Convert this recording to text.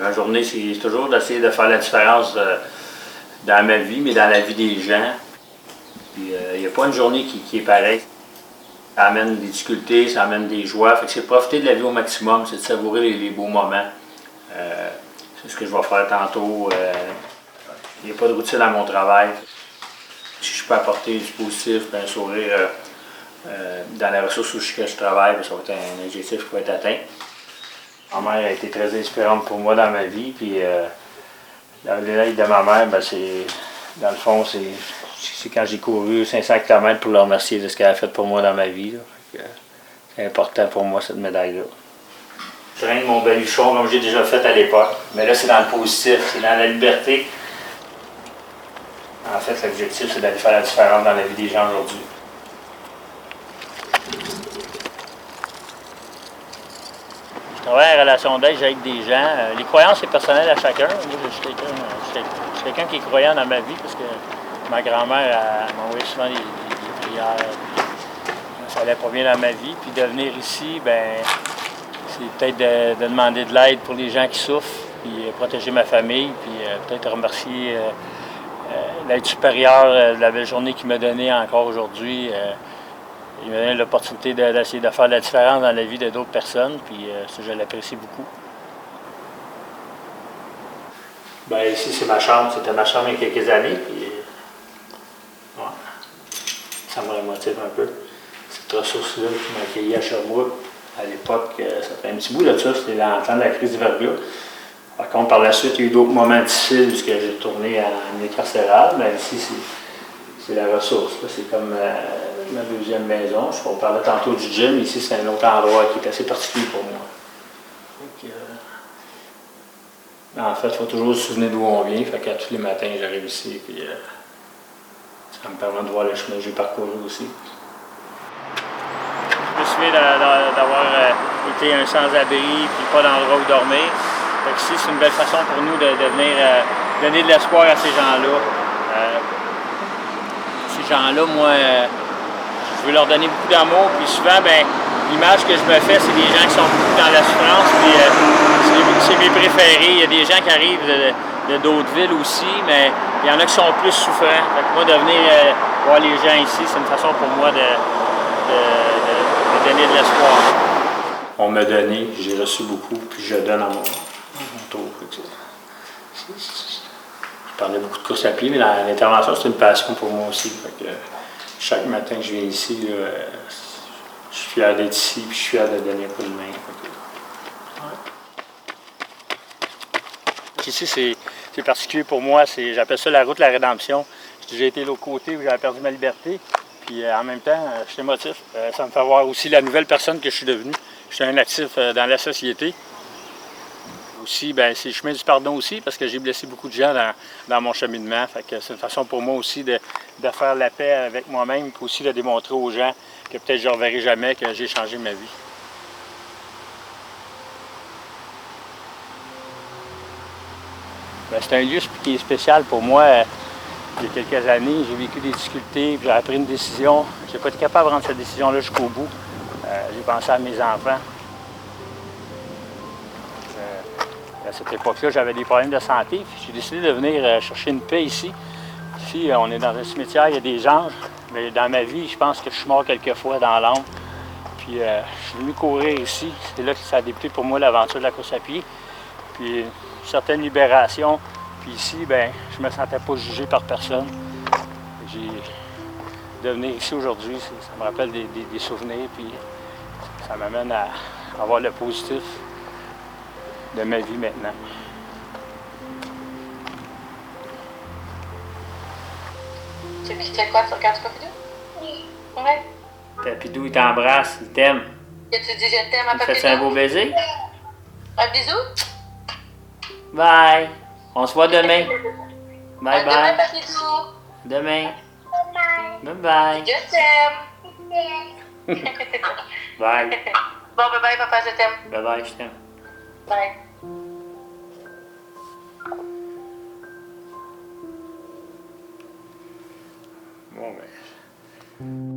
Ma journée, c'est toujours d'essayer de faire la différence dans ma vie, mais dans la vie des gens. Puis il n'y a pas une journée qui est pareille. Ça amène des difficultés, ça amène des joies. Fait que c'est de profiter de la vie au maximum, c'est de savourer les beaux moments. C'est ce que je vais faire tantôt. Il n'y a pas de routine à mon travail. Si je peux apporter du positif, un sourire dans la ressource où je travaille, ça va être un objectif qui va être atteint. Ma mère a été très inspirante pour moi dans ma vie. Puis, l'aide de ma mère, dans le fond, c'est quand j'ai couru 500 km pour la remercier de ce qu'elle a fait pour moi dans ma vie. C'est important pour moi, cette médaille-là. Je traîne mon baluchon comme j'ai déjà fait à l'époque. Mais là, c'est dans le positif, c'est dans la liberté. En fait, l'objectif, c'est d'aller faire la différence dans la vie des gens aujourd'hui. Je travaille en relation d'aide avec des gens. Les croyances, c'est personnel à chacun. Moi, je suis quelqu'un qui est croyant dans ma vie parce que ma grand-mère m'a envoyé souvent des prières. Ça allait pas bien dans ma vie. Puis de venir ici, c'est peut-être de demander de l'aide pour les gens qui souffrent, puis protéger ma famille, puis peut-être remercier l'aide supérieure de la belle journée qu'il m'a donnée encore aujourd'hui. Il m'a donné l'opportunité d'essayer de faire la différence dans la vie de d'autres personnes, puis ça, je l'apprécie beaucoup. Ici, c'est ma chambre. C'était ma chambre il y a quelques années, puis ça me remotive un peu. Cette ressource-là qui m'a accueilli à Sherbrooke, à l'époque, ça fait un petit bout de ça, c'était dans le temps de la crise du verglas. Par contre, par la suite, il y a eu d'autres moments difficiles puisque j'ai retourné en milieu carcéral. Mais ici, c'est la ressource. C'est comme ma deuxième maison. On parlait tantôt du gym. Ici, c'est un autre endroit qui est assez particulier pour moi. Donc, en fait, il faut toujours se souvenir d'où on vient. Fait qu'à tous les matins, j'arrive ici. Puis, ça me permet de voir le chemin que j'ai parcouru aussi. Je me souviens d'avoir été un sans-abri puis pas d'endroit où dormir. Fait que ici, c'est une belle façon pour nous de venir donner de l'espoir à ces gens-là. Ces gens-là, moi, je veux leur donner beaucoup d'amour. Puis souvent, l'image que je me fais, c'est des gens qui sont beaucoup dans la souffrance. Puis c'est mes préférés. Il y a des gens qui arrivent de d'autres villes aussi, mais il y en a qui sont plus souffrants. Fait que moi, de venir voir les gens ici, c'est une façon pour moi de donner de l'espoir. On m'a donné, j'ai reçu beaucoup, puis je donne à mon tour. Je parlais beaucoup de course à pied, mais l'intervention, c'est une passion pour moi aussi. Fait que, chaque matin que je viens ici, là, je suis fier d'être ici, puis je suis fier de donner un coup de main. Ici, c'est particulier pour moi, j'appelle ça la route de la rédemption. J'ai déjà été de l'autre côté où j'avais perdu ma liberté. Puis en même temps, je suis émotif. Ça me fait voir aussi la nouvelle personne que je suis devenu. Je suis un actif dans la société. Aussi, c'est le chemin du pardon aussi, parce que j'ai blessé beaucoup de gens dans mon cheminement. Fait que c'est une façon pour moi aussi de faire la paix avec moi-même, puis aussi de démontrer aux gens que peut-être je ne reverrai jamais, que j'ai changé ma vie. C'est un lieu qui est spécial pour moi. Il y a quelques années, j'ai vécu des difficultés, puis j'ai pris une décision. Je n'ai pas été capable de rendre cette décision-là jusqu'au bout. J'ai pensé à mes enfants. À cette époque-là, j'avais des problèmes de santé, puis j'ai décidé de venir chercher une paix ici. Ici, on est dans un cimetière, il y a des anges, mais dans ma vie, je pense que je suis mort quelques fois dans l'âme. Puis je suis venu courir ici. C'est là que ça a débuté pour moi l'aventure de la course à pied. Puis une certaine libération. Puis ici, je me sentais pas jugé par personne. De venir ici aujourd'hui, ça me rappelle des souvenirs, puis ça m'amène à avoir le positif de ma vie maintenant. Tu fais quoi? Tu regardes Papidou? Oui. Ouais. Papidou, il t'embrasse, il t'aime. Et tu dis je t'aime à Papidou? Fais-tu un beau baiser? Un bisou? Bye! On se voit demain. Bye bye. Demain, Papidou. Demain. Bye bye. Je t'aime. Bye. Bon, bye bye, papa, je t'aime. Bye bye, je t'aime. Bye. Bon,